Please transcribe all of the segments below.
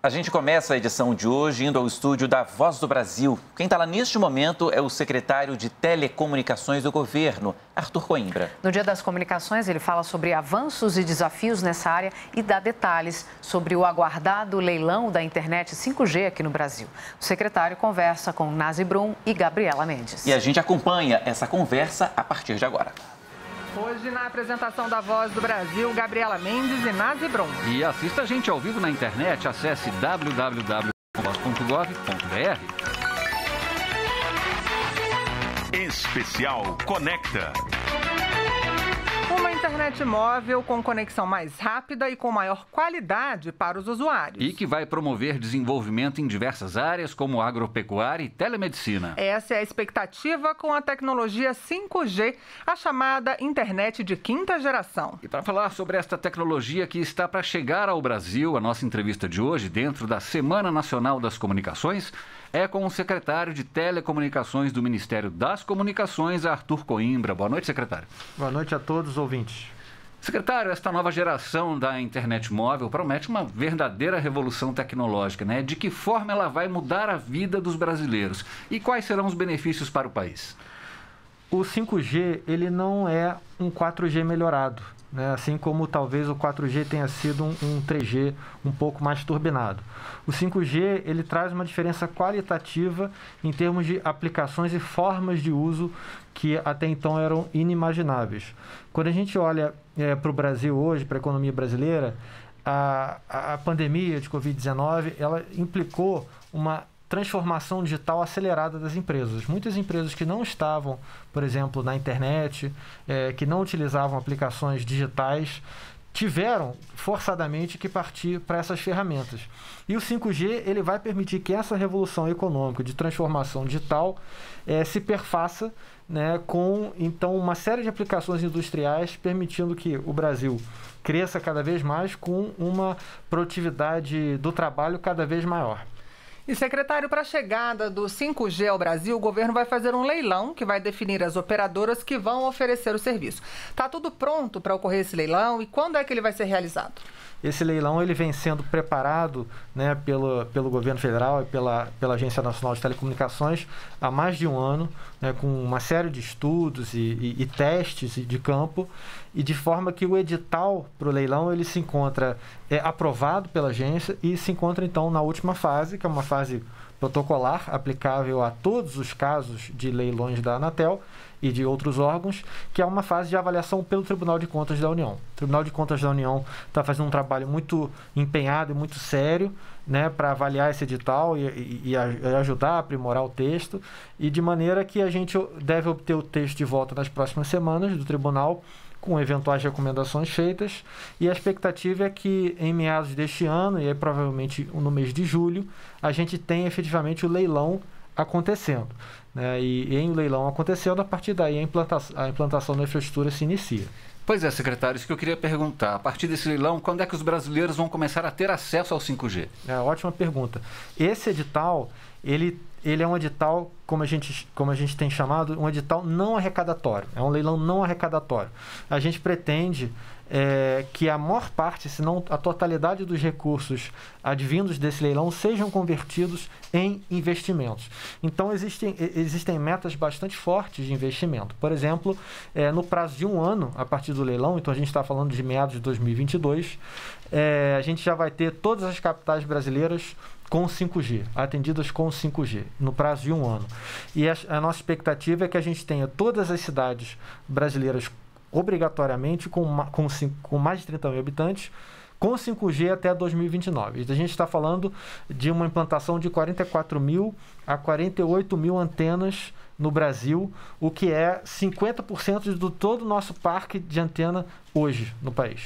A gente começa a edição de hoje indo ao estúdio da Voz do Brasil. Quem está lá neste momento é o secretário de Telecomunicações do governo, Arthur Coimbra. No Dia das Comunicações, ele fala sobre avanços e desafios nessa área e dá detalhes sobre o aguardado leilão da internet 5G aqui no Brasil. O secretário conversa com Nazi Brum e Gabriela Mendes. E a gente acompanha essa conversa a partir de agora. Hoje, na apresentação da Voz do Brasil, Gabriela Mendes e Nazi Brum. E assista a gente ao vivo na internet, acesse www.voz.gov.br. Especial Conecta. Uma internet móvel com conexão mais rápida e com maior qualidade para os usuários. E que vai promover desenvolvimento em diversas áreas, como agropecuária e telemedicina. Essa é a expectativa com a tecnologia 5G, a chamada internet de quinta geração. E para falar sobre esta tecnologia que está para chegar ao Brasil, a nossa entrevista de hoje, dentro da Semana Nacional das Comunicações, é com o secretário de Telecomunicações do Ministério das Comunicações, Arthur Coimbra. Boa noite, secretário. Boa noite a todos os ouvintes. Secretário, esta nova geração da internet móvel promete uma verdadeira revolução tecnológica, né? De que forma ela vai mudar a vida dos brasileiros? E quais serão os benefícios para o país? O 5G, ele não é um 4G melhorado, né? Assim como talvez o 4G tenha sido um 3G um pouco mais turbinado. O 5G, ele traz uma diferença qualitativa em termos de aplicações e formas de uso que até então eram inimagináveis. Quando a gente olha para o Brasil hoje, para a economia brasileira, a pandemia de Covid-19, ela implicou uma transformação digital acelerada das empresas. Muitas empresas que não estavam, por exemplo, na internet, que não utilizavam aplicações digitais, tiveram forçadamente que partir para essas ferramentas. E o 5G, ele vai permitir que essa revolução econômica de transformação digital se perfaça, né, com então uma série de aplicações industriais, permitindo que o Brasil cresça cada vez mais com uma produtividade do trabalho cada vez maior. E, secretário, para a chegada do 5G ao Brasil, o governo vai fazer um leilão que vai definir as operadoras que vão oferecer o serviço. Está tudo pronto para ocorrer esse leilão e quando é que ele vai ser realizado? Esse leilão ele vem sendo preparado, né, pelo governo federal e pela Agência Nacional de Telecomunicações há mais de um ano, né, com uma série de estudos e testes de campo, e de forma que o edital para o leilão ele se encontra aprovado pela agência e se encontra então na última fase, que é uma fase protocolar aplicável a todos os casos de leilões da Anatel e de outros órgãos, que é uma fase de avaliação pelo Tribunal de Contas da União. O Tribunal de Contas da União está fazendo um trabalho muito empenhado e muito sério, né, para avaliar esse edital e ajudar a aprimorar o texto, e de maneira que a gente deve obter o texto de volta nas próximas semanas do Tribunal, com eventuais recomendações feitas, e a expectativa é que em meados deste ano, e aí provavelmente no mês de julho, a gente tenha efetivamente o leilão acontecendo, né? E em leilão acontecendo, a partir daí a implantação da infraestrutura se inicia. Pois é, secretário, isso que eu queria perguntar. A partir desse leilão, quando é que os brasileiros vão começar a ter acesso ao 5G? Ótima pergunta. Esse edital, ele é um edital, como a gente tem chamado, um edital não arrecadatório. É um leilão não arrecadatório. A gente pretende que a maior parte, se não a totalidade dos recursos advindos desse leilão sejam convertidos em investimentos. Então, existem metas bastante fortes de investimento. Por exemplo, no prazo de um ano, a partir do leilão, então a gente está falando de meados de 2022, a gente já vai ter todas as capitais brasileiras com 5G, atendidas com 5G, no prazo de um ano. E a nossa expectativa é que a gente tenha todas as cidades brasileiras obrigatoriamente com mais de 30 mil habitantes, com 5G até 2029. A gente está falando de uma implantação de 44 mil a 48 mil antenas no Brasil, o que é 50% de todo o nosso parque de antena hoje no país.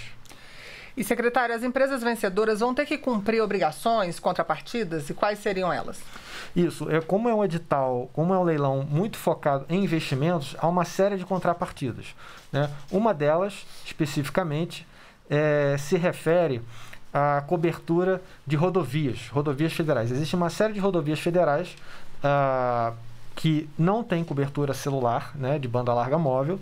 E, secretário, as empresas vencedoras vão ter que cumprir obrigações, contrapartidas, e quais seriam elas? Isso, como é um edital, como é um leilão muito focado em investimentos, há uma série de contrapartidas, né? Uma delas, especificamente, se refere à cobertura de rodovias federais. Existe uma série de rodovias federais que não tem cobertura celular, né, de banda larga móvel,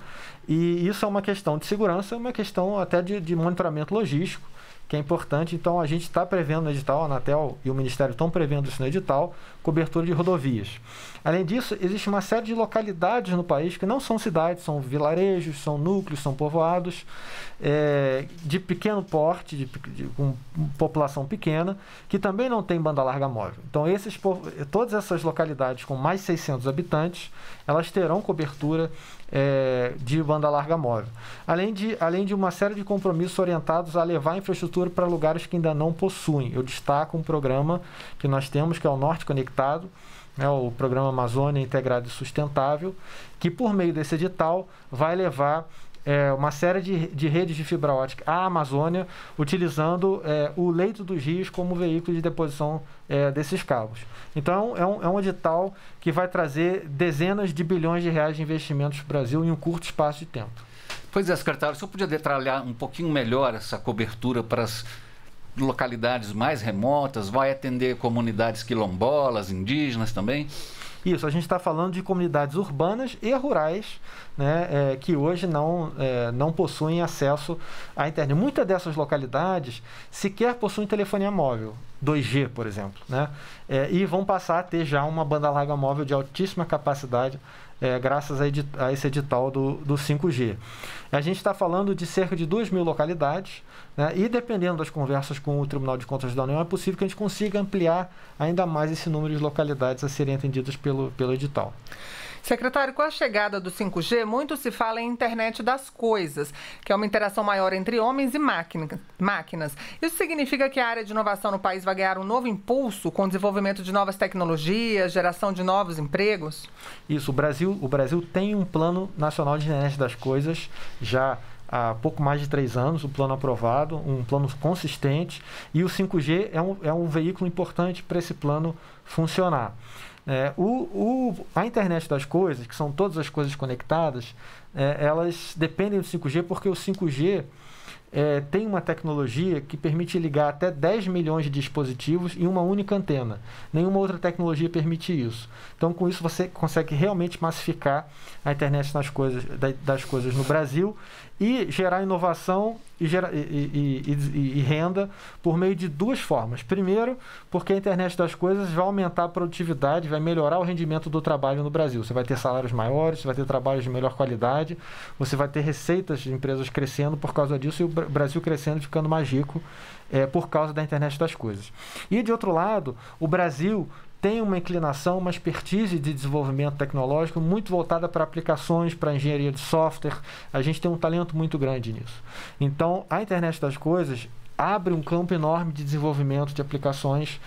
e isso é uma questão de segurança, é uma questão até de monitoramento logístico, que é importante. Então, a gente está prevendo no edital, a Anatel e o Ministério estão prevendo isso no edital, cobertura de rodovias. Além disso, existe uma série de localidades no país que não são cidades, são vilarejos, são núcleos, são povoados, de pequeno porte, com população pequena, que também não tem banda larga móvel. Então, todas essas localidades com mais de 600 habitantes, elas terão cobertura de banda larga móvel. Além de uma série de compromissos orientados a levar a infraestrutura para lugares que ainda não possuem. Eu destaco um programa que nós temos, que é o Norte Conectado, o Programa Amazônia Integrado e Sustentável, que por meio desse edital vai levar uma série de redes de fibra ótica à Amazônia, utilizando o leito dos rios como veículo de deposição desses cabos. Então, é um edital que vai trazer dezenas de bilhões de reais de investimentos para o Brasil em um curto espaço de tempo. Pois é, secretário, o senhor podia detalhar um pouquinho melhor essa cobertura para as localidades mais remotas? Vai atender comunidades quilombolas, indígenas também? Isso, a gente está falando de comunidades urbanas e rurais, né, que hoje não possuem acesso à internet. Muitas dessas localidades sequer possuem telefonia móvel, 2G, por exemplo, né, e vão passar a ter já uma banda larga móvel de altíssima capacidade, graças a esse edital do 5G. A gente está falando de cerca de 2.000 localidades, né, e dependendo das conversas com o Tribunal de Contas da União, é possível que a gente consiga ampliar ainda mais esse número de localidades a serem atendidas pelo edital. Secretário, com a chegada do 5G, muito se fala em internet das coisas, que é uma interação maior entre homens e máquinas. Isso significa que a área de inovação no país vai ganhar um novo impulso com o desenvolvimento de novas tecnologias, geração de novos empregos? Isso, o Brasil tem um plano nacional de internet das coisas já há pouco mais de 3 anos, um plano aprovado, um plano consistente, e o 5G é um veículo importante para esse plano funcionar. A internet das coisas, que são todas as coisas conectadas, elas dependem do 5G porque o 5G tem uma tecnologia que permite ligar até 10 milhões de dispositivos em uma única antena. Nenhuma outra tecnologia permite isso. Então, com isso, você consegue realmente massificar a internet das coisas no Brasil e gerar inovação e renda por meio de 2 formas. Primeiro, porque a internet das coisas vai aumentar a produtividade, vai melhorar o rendimento do trabalho no Brasil. Você vai ter salários maiores, você vai ter trabalhos de melhor qualidade, você vai ter receitas de empresas crescendo por causa disso e o Brasil crescendo e ficando mais rico por causa da internet das coisas. E, de outro lado, o Brasil tem uma inclinação, uma expertise de desenvolvimento tecnológico muito voltada para aplicações, para engenharia de software. A gente tem um talento muito grande nisso. Então, a internet das coisas abre um campo enorme de desenvolvimento de aplicações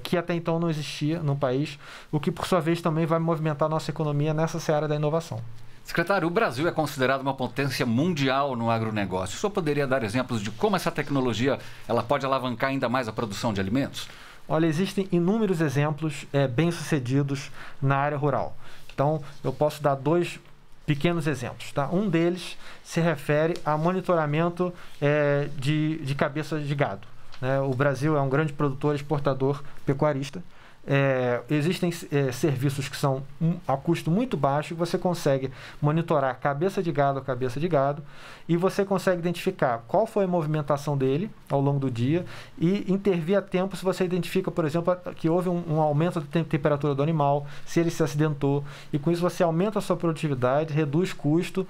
que até então não existia no país, o que, por sua vez, também vai movimentar a nossa economia nessa seara da inovação. Secretário, o Brasil é considerado uma potência mundial no agronegócio. O senhor poderia dar exemplos de como essa tecnologia ela pode alavancar ainda mais a produção de alimentos? Olha, existem inúmeros exemplos bem-sucedidos na área rural. Então, eu posso dar 2 pequenos exemplos. Tá? Um deles se refere a monitoramento de cabeças de gado. Né? O Brasil é um grande produtor, exportador, pecuarista. Existem serviços que são a custo muito baixo, você consegue monitorar cabeça de gado a cabeça de gado e você consegue identificar qual foi a movimentação dele ao longo do dia e intervir a tempo se você identifica, por exemplo, que houve um aumento da temperatura do animal, se ele se acidentou, e com isso você aumenta a sua produtividade, reduz custo,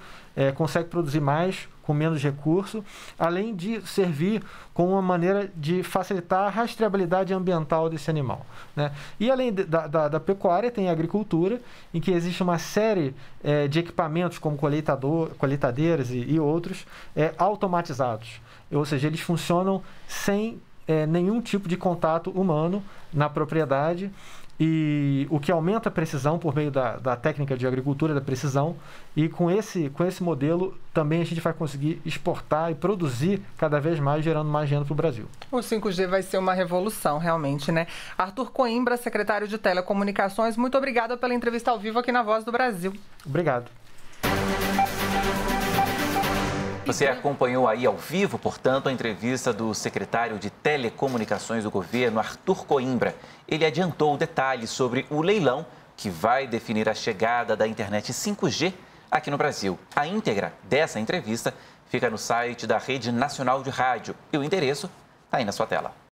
consegue produzir mais com menos recurso, além de servir como uma maneira de facilitar a rastreabilidade ambiental desse animal. Né? E além da pecuária, tem a agricultura, em que existe uma série de equipamentos como colheitadeiras e outros automatizados. Ou seja, eles funcionam sem nenhum tipo de contato humano na propriedade, e o que aumenta a precisão por meio da técnica de agricultura da precisão, e com esse modelo também a gente vai conseguir exportar e produzir cada vez mais, gerando mais renda para o Brasil. O 5G vai ser uma revolução, realmente, né? Arthur Coimbra, secretário de Telecomunicações, muito obrigada pela entrevista ao vivo aqui na Voz do Brasil. Obrigado. Você acompanhou aí ao vivo, portanto, a entrevista do secretário de Telecomunicações do governo, Arthur Coimbra. Ele adiantou detalhes sobre o leilão que vai definir a chegada da internet 5G aqui no Brasil. A íntegra dessa entrevista fica no site da Rede Nacional de Rádio e o endereço está aí na sua tela.